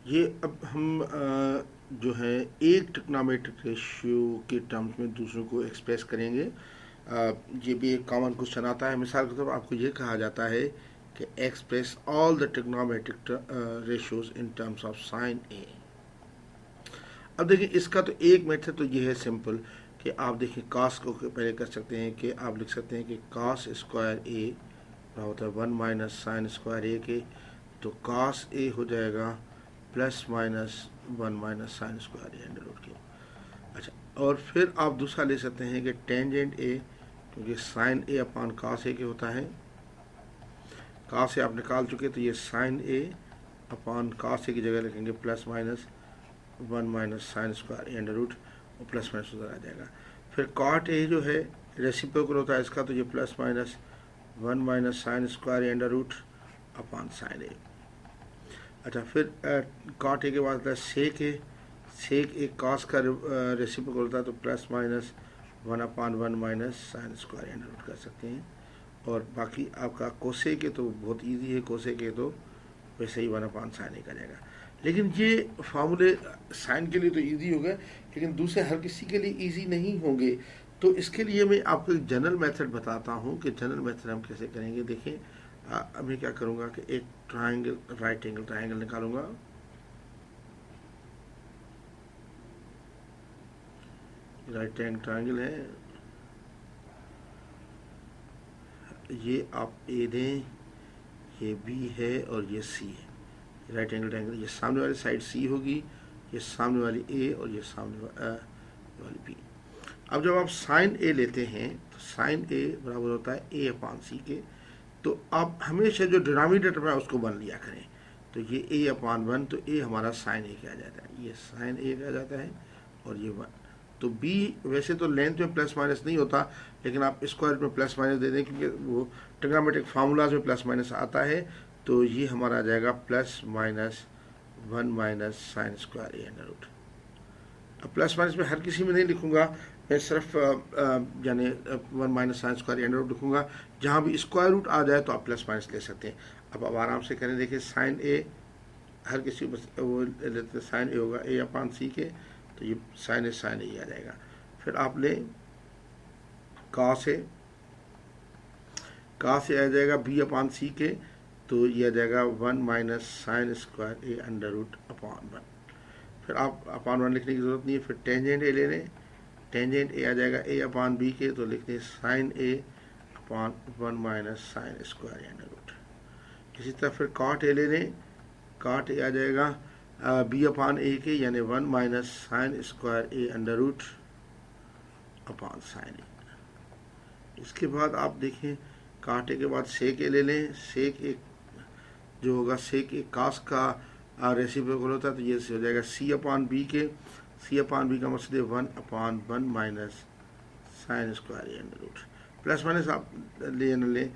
ये अब हम जो है एक ट्रिग्नोमेट्रिक रेशियो के टर्म्स में दूसरों को एक्सप्रेस करेंगे। ये भी एक कॉमन क्वेश्चन आता है। मिसाल के तौर पर आपको ये कहा जाता है कि express all the trigonometric ratios in terms of sine A. अब देखिए इसका तो एक मेथड तो ये है सिंपल कि आप देखिए कास को पहले कर सकते हैं कि आप लिख सकते हैं कि कास स्क्वायर ए बराबर होता है 1 - sin² ए के। तो कास ए हो जाएगा +-1 - sin² ए अंडर रूट के। अच्छा, और फिर आप दूसरा ले सकते हैं कि टेंजेंट ए, क्योंकि साइन ए अपान कास ए के होता है। कास ए आप निकाल चुके तो ये साइन ए अपान कास ए की जगह लिखेंगे +-1 - sin² ए अंडर रूट, और प्लस माइनस उधर आ जाएगा। फिर कॉट ए जो है रेसिप्रोकल होता है इसका, तो ये +-1 - sin² ए अंडर रूट अपान साइन ए। अच्छा, फिर कॉट ए के बाद आता है सेक ए। सेक ए कॉस का रेसिप्रोकल होता है, तो +-1/1 - sin² ए अंडर रूट कर सकते हैं। और बाकी आपका कोसे के तो बहुत इजी है, कोसे के तो वैसे ही 1/sin ए का जाएगा। लेकिन ये फार्मूले साइन के लिए तो इजी हो गए, लेकिन दूसरे हर किसी के लिए इजी नहीं होंगे। तो इसके लिए मैं आपको एक जनरल मेथड बताता हूँ कि जनरल मेथड हम कैसे करेंगे। देखें, अब मैं क्या करूँगा कि एक ट्राइंगल, राइट एंगल ट्राइंगल निकालूंगा। राइट एंगल ट्राइंगल है, ये आप ए दें, ये बी है और ये सी है। राइट एंगल ट्राइंगल, ये सामने वाली साइड सी होगी, ये सामने वाली ए और ये सामने वाली बी। अब जब आप साइन ए लेते हैं तो साइन ए बराबर होता है A/C के। तो आप हमेशा जो डिनोमिनेटर में उसको 1 लिया करें। तो ये A/1, तो ए हमारा साइन ए का आ जाता है, ये साइन ए का आ जाता है, और ये 1। तो बी वैसे तो लेंथ में प्लस माइनस नहीं होता, लेकिन आप स्क्वायर में प्लस माइनस दे दें क्योंकि वो ट्रिग्नोमेट्रिक फार्मूलाज में प्लस माइनस आता है। तो ये हमारा आ जाएगा +-1 - sin² ए अंडर रूट। अब प्लस माइनस में हर किसी में नहीं लिखूंगा, मैं सिर्फ यानी 1 - sin² ए अंडर रूट लिखूंगा। जहाँ भी स्क्वायर रूट आ जाए तो आप प्लस माइनस ले सकते हैं। अब आराम से करें, देखिए साइन ए हर किसी वो लेते साइन ए होगा A/C के, तो ये साइन ए आ जाएगा। फिर आप लें कॉस ए आ जाएगा B/C के, तो ये आ जाएगा 1 - sin² ए अंडर रूट अपान 1। फिर आप अपान 1 लिखने की ज़रूरत नहीं है। फिर टेंजेंट ए ले लें, टेंजेंट ए आ जाएगा A/B के, तो लिखते हैं साइन ए अपान 1 - sin² ए अंडर रूट। इसी तरह फिर कॉट ए ले लें, कॉट ए आ जाएगा B/A के, यानी 1 - sin² ए अंडर रूट अपान साइन ए। इसके बाद आप देखें, काटे के बाद सेक ए ले लें। सेक ए जो होगा, सेक ए कास का रेसिप्रोकल होता है, तो ये हो जाएगा C/B के। C/B का मतलब है 1/1 - sin² ए अंडर रूट। प्लस माइनस आप ले न लें,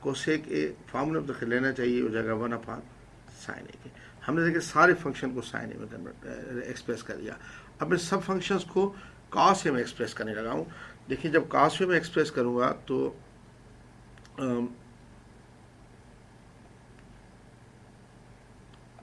कोसेक ए फार्मूला में तो लेना चाहिए, हो जाएगा 1/sin ए के। हमने देखिए सारे फंक्शन को साइन ए में कन्वर्ट एक्सप्रेस कर दिया। अब मैं सब फंक्शंस को कॉस ए में एक्सप्रेस करने लगा हूँ। देखिए, जब कॉस ए में एक्सप्रेस करूँगा तो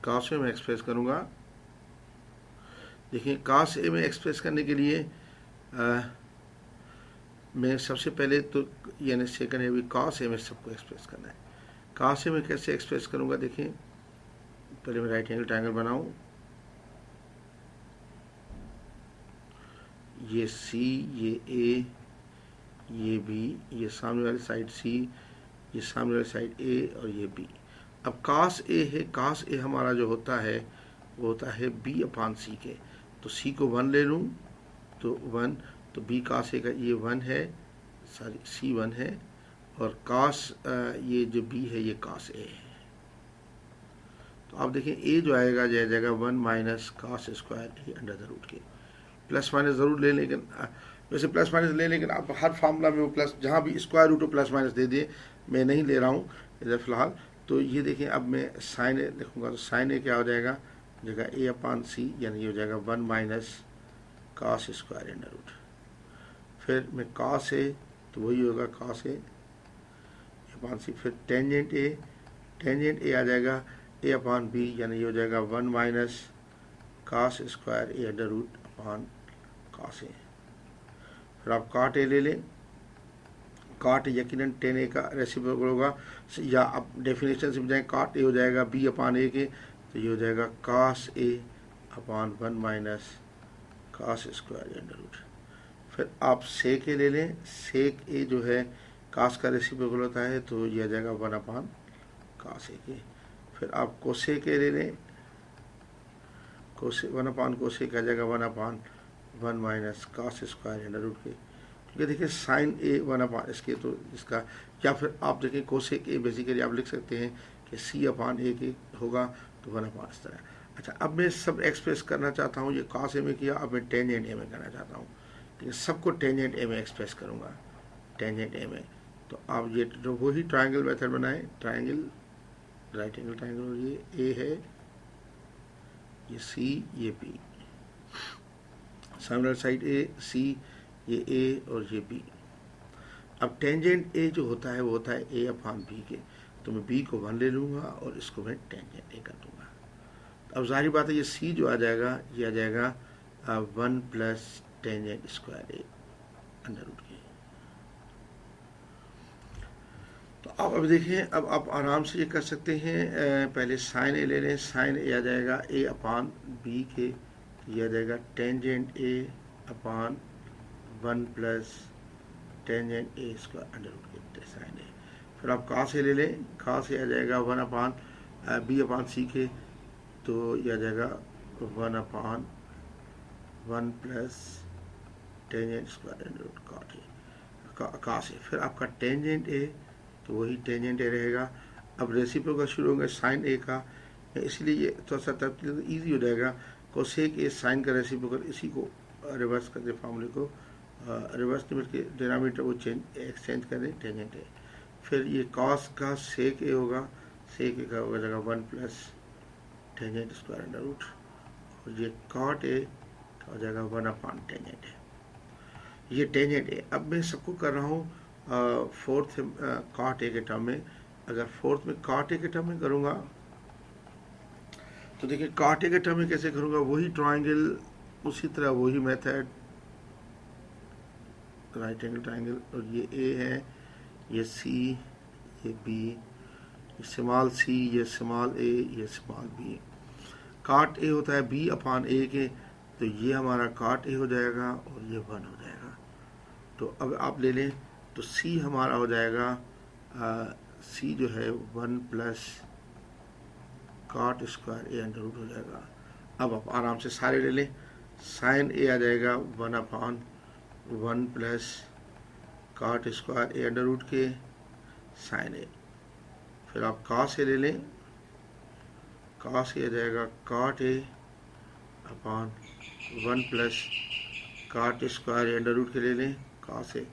कॉस ए में एक्सप्रेस करूँगा। देखिए, कॉस ए में एक्सप्रेस करने के लिए मैं सबसे पहले तो यानी सेकंड है भी कॉस ए में सबको एक्सप्रेस करना है। कॉस ए में कैसे एक्सप्रेस करूँगा, देखिए पहले मैं राइट एंगल ट्रायंगल बनाऊँ। ये सी, ये ए, ये बी, ये सामने वाली साइड सी, ये सामने वाली साइड ए, और ये बी। अब कास ए है, कास ए हमारा जो होता है वो होता है B/C के। तो सी को 1 ले लूँ तो 1, तो बी कास ए का ये 1 है, सॉरी C 1 है, और कास ये जो बी है ये कास ए है। तो आप देखें ए जो आएगा जाएगा 1 - cos² A under the root के। प्लस माइनस ज़रूर ले, लेकिन वैसे प्लस माइनस ले, लेकिन आप हर फार्मूला में वो प्लस, जहाँ भी स्क्वायर रूट हो प्लस माइनस दे दिए। मैं नहीं ले रहा हूँ इधर फ़िलहाल। तो ये देखें, अब मैं साइन ए लिखूँगा, तो साइन ए क्या हो जाएगा, जगह A/C, यानी ये हो जाएगा 1 - cos² अंडर रूट। फिर मैं cos ए, तो वही होगा cos A/C। फिर टेंजेंट ए आ जाएगा ए अपॉन बी, यानी ये हो जाएगा 1 minus cos square A under root upon cos A. फिर आप काट ए ले लें, काट यकीनन टेन ए का रेसिप्रोकल होगा, या आप डेफिनेशन से जाएँ काट ए हो जाएगा बी अपॉन ए के, तो ये हो जाएगा कास ए upon 1 minus cos square A under root. फिर आप सेक ए ले लें, सेक ए जो है कास का रेसिप्रोकल होता है, तो यह आ जाएगा 1 अपॉन कास ए के। फिर आप कोसेक ए ले लें, कोसे 1 अपॉन कोसेक आ जाएगा 1 upon 1 minus cos square under root के, क्योंकि देखिए साइन ए 1 अपॉन इसके, तो इसका, या फिर आप देखें कोसेक ए बेसिकली आप लिख सकते हैं कि सी अपॉन ए के होगा, तो 1 अपॉन इस तरह। अच्छा, अब मैं सब एक्सप्रेस करना चाहता हूँ, ये कास ए में किया, अब मैं टेंजेंट ए में करना चाहता हूँ, लेकिन सबको टेंजेंट ए में एक्सप्रेस करूँगा, टेंजेंट ए में। तो आप ये जो वही ट्राइंगल मेथड बनाएं, ट्राइंगल, राइट एंगल ट्राइंगल, और ये ए है, ये सी, ये बी, सामने साइड ए सी, ये ए और ये बी। अब टेंजेंट ए जो होता है वो होता है ए अपॉन बी के, तो मैं बी को 1 ले लूँगा और इसको मैं टेंजेंट ए कर दूँगा। अब जाहिर बात है ये सी जो आ जाएगा, ये आ जाएगा 1 plus tangent square A under root के। तो अब देखें, अब आप आराम से ये कर सकते हैं, पहले साइन ए ले लें, साइन ए आ जाएगा ए अपॉन बी के, ये आ जाएगा tangent A upon 1 plus tangent A square under root के साइन ए। फिर आप कास ए ले लें, कास ए आ जाएगा 1 अपॉन बी अपॉन सी के, तो ये आ जाएगा 1 upon 1 plus tangent square under root cot A, cos A. फिर आपका टेंजेंट ए, तो वही टेंजेंट ए रहेगा। अब रेसिप्रोकल शुरू होंगे साइन ए का, इसलिए ये थोड़ा सा तरतीब ईजी हो जाएगा। कोसेक ए साइन का रेसिप्रोकल, इसी को रिवर्स कर दे, फॉर्मूले को रिवर्स लिमिट के डिनोमिनेटर वो एक्सचेंज कर दें, टेंजेंट ए। फिर ये कॉस का सेक ए होगा, सेक ए का हो जाएगा 1 plus tangent square under root, और ये कॉट ए का हो जाएगा 1 अपॉन टेंजेंट ए, ये टेंजेंट ए। अब मैं सबको कर रहा हूँ फोर्थ कॉट ए के टर्म में। अगर फोर्थ में कॉट ए के टर्म में करूँगा, तो देखिए कॉट ए के टर्म में कैसे करूँगा, वही ट्राइंगल, उसी तरह वही मेथड, राइट एंगल ट्राइंगल, और ये ए है, ये सी, ये बी, ये स्मॉल सी, ये स्मॉल ए, ये स्मॉल बी। कॉट ए होता है बी अपॉन ए के, तो ये हमारा कॉट ए हो जाएगा और ये 1 हो जाएगा। तो अब आप ले लें, तो सी हमारा हो जाएगा, सी जो है 1 plus cot square A under root हो जाएगा। अब आप आराम से सारे ले लें, साइन ए आ जाएगा 1 upon 1 plus cot square A under root के साइन ए। फिर आप कॉस ए ले लें, कॉस ए आ जाएगा cot A upon 1 plus cot square A under root के ले लें, कॉस ए।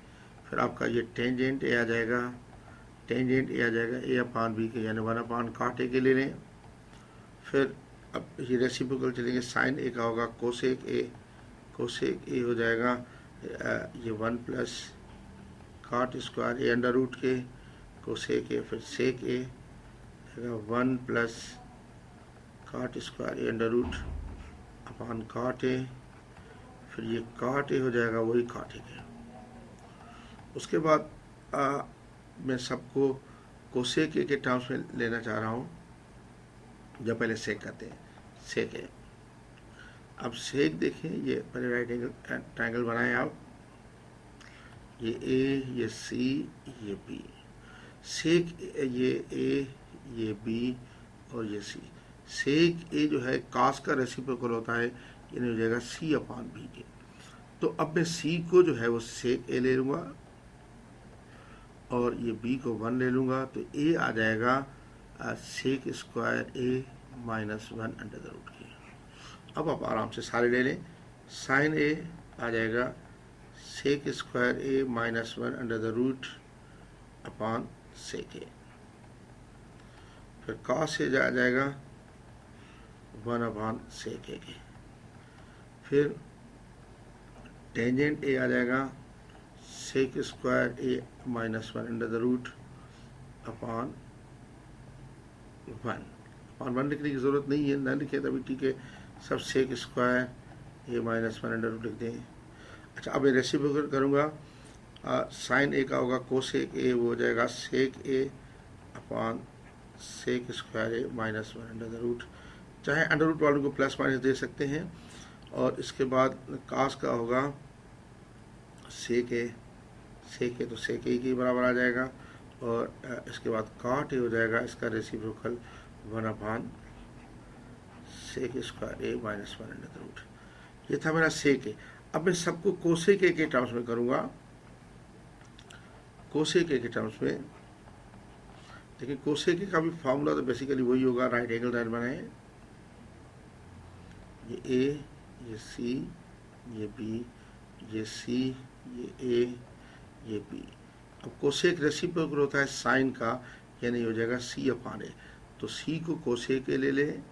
फिर आपका ये टेंजेंट ए आ जाएगा, टेंजेंट ए आ जाएगा ए अपॉन बी के, यानी 1 अपॉन कॉट ए के ले लें। फिर अब ये रेसिप्रोकल चलेंगे, साइन ए का होगा कोसेक ए, कोसेक ए हो जाएगा ये 1 plus cot square A under root के, कोसेक ए। फिर सेक ए आएगा 1 plus cot square A under root upon cot A. फिर ये कॉट ए हो जाएगा वही कॉट ए के। उसके बाद मैं सबको कोसेक ए के टर्म्स में लेना चाह रहा हूँ, जब पहले सेक करते हैं, सेक ए। अब सेक देखें, ये पहले राइट एंगल ट्राइंगल बनाएं आप, ये ए, ये सी, ये बी। सेक ये ए, ये बी और ये सी। सेक ए जो है कास का रेसिप्रोकल होता है, यानी हो जाएगा सी अपॉन बी के। तो अब मैं सी को जो है वो सेक ए ले लूँगा और ये बी को 1 ले लूँगा, तो ए आ जाएगा sec square A minus 1 under the root के। अब आप आराम से सारे ले लें, साइन ए आ जाएगा sec square A minus 1 under the root upon sec A. फिर कॉस ए आ जाएगा 1 अपॉन सेक ए के। फिर टेंजेंट ए आ जाएगा sec square A minus 1 under the root upon 1। Upon 1 लिखने की ज़रूरत नहीं है, ना लिखे तभी ठीक है, सब सेक square A minus 1 under root लिख दें। अच्छा, अब ये रेसिप्रोकल करूँगा, साइन ए का होगा कोसेक ए, वो हो जाएगा sec A upon sec square A minus 1 under the root. चाहे अंडर रूट वालों को प्लस माइनस दे सकते हैं। और इसके बाद कास का होगा सेक ए तो सेक ए के बराबर आ जाएगा। और इसके बाद काट ए हो जाएगा, इसका reciprocal 1 upon sec square A minus 1 under the root. ये था मेरा सेक ए। अब मैं सबको कोसेक ए के टर्म्स में करूँगा, कोसेक ए के टर्म्स में। देखिए कोसेक ए का भी फार्मूला तो बेसिकली वही होगा, राइट एंगल लाइन बनाए, ये ए, ये सी, ये बी, ये सी, ये ए, ये बी। अब कोसेक रेसिप्रोकल होता है साइन का, यानी हो जाएगा सी अपान ए। तो सी को कोसेक ए ले लें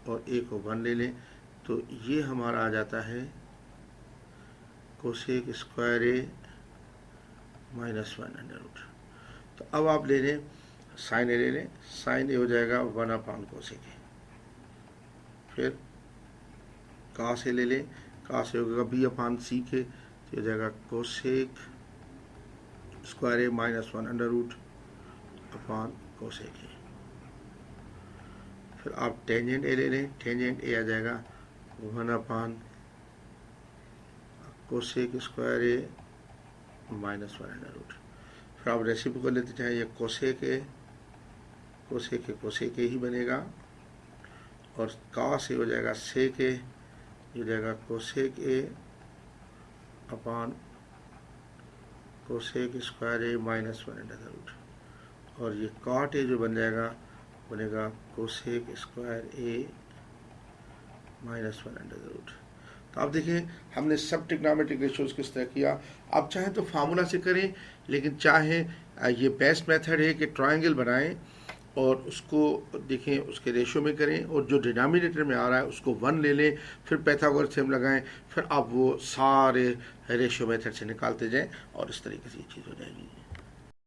और ए को 1 ले लें, तो ये हमारा आ जाता है cosec square A minus 1 under root. तो अब आप ले लें साइन ए ले लें, साइन ए हो जाएगा 1 अपान कोसेक ए। फिर कास ए ले लें, कास ए होगा बी अपान सी के, तो हो जाएगा cosec square A minus 1 under root upon cosec A. फिर आप टेंजेंट ए ले लें, टेंजेंट ए आ जाएगा 1 अपान cosec square A minus 1 under root. फिर आप रेसिप्रोकल लेते चाहे, ये कोसेक ए कोसेक ए ही बनेगा। और कास ए हो जाएगा सेक ए, हो जाएगा cosec A upon cosec square A minus 1 under the root. और ये काट ए जो बन जाएगा, बनेगा cosec square A minus 1 under the root. तो आप देखें हमने सब ट्रिग्नोमेट्रिक रेशियोज किस तरह किया। आप चाहें तो फार्मूला से करें, लेकिन चाहें ये बेस्ट मेथड है कि ट्रायंगल बनाएं और उसको देखें, उसके रेशियो में करें, और जो डिनोमिनेटर में आ रहा है उसको 1 ले लें, फिर पाइथागोरस थ्योरम लगाएं, फिर आप वो सारे रेशियो मेथड से निकालते जाएं और इस तरीके से ये चीज़ हो जाएगी।